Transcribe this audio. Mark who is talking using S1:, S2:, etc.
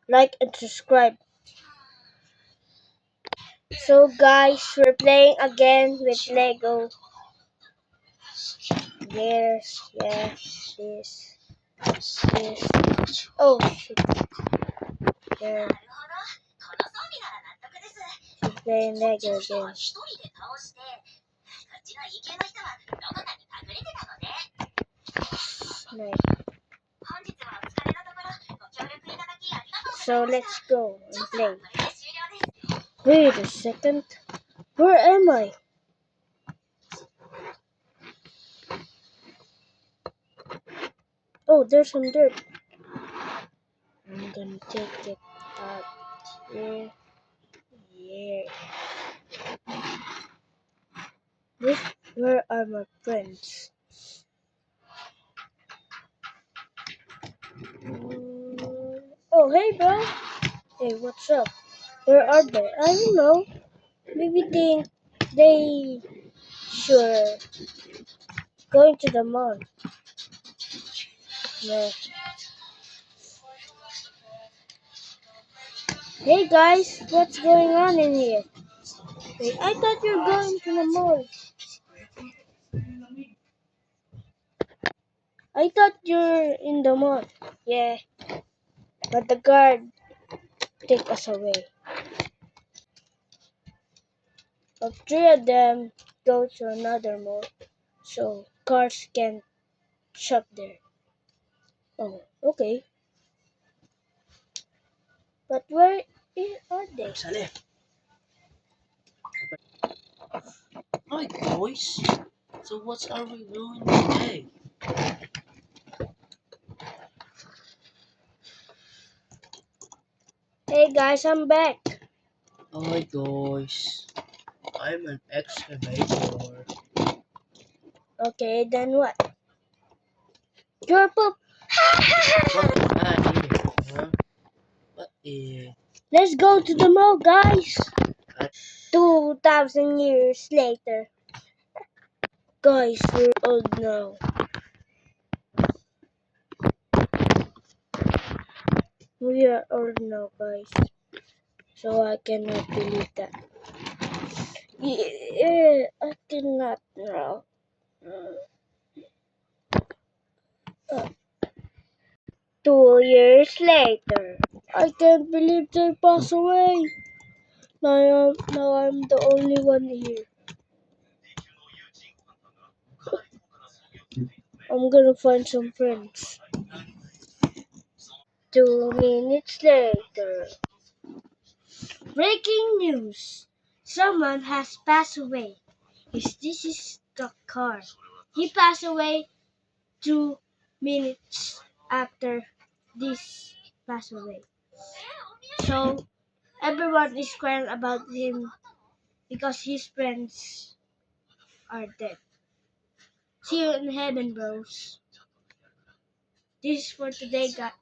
S1: Like and subscribe. So guys, we're playing again with Lego. This. Oh shoot, there. We're playing Lego again. Nice. So let's go and play. Wait a second. Where am I? Oh, there's some dirt. I'm gonna take it out here. Yeah. Where are my friends? Oh, hey, bro. Hey, what's up? Where are they? I don't know. Maybe they sure going to the mall. Yeah. Hey guys, what's going on in here? Wait, I thought you were going to the mall. I thought you're in the mall. Yeah, but the guard take us away. But three of them go to another mall, so cars can shop there. Oh, okay. But where are they?
S2: Hi boys, so what are we doing today?
S1: Hey guys, I'm back.
S2: Hi guys, I'm an excavator.
S1: Okay, then what? Your poop.
S2: What huh? What
S1: Let's go to the mall, guys.
S2: uh,
S1: 2,000 years later. Guys, we're old now. We are old now, guys. So I cannot believe that. Yeah, I cannot now. Uh, 2 years later. I can't believe they passed away. Now I'm the only one here. I'm gonna find some friends. 2 minutes later. Breaking news. Someone has passed away. This is the car. He passed away 2 minutes after this passed away. So everyone is crying about him because his friends are dead. See you in heaven, bros. This is for today, guys.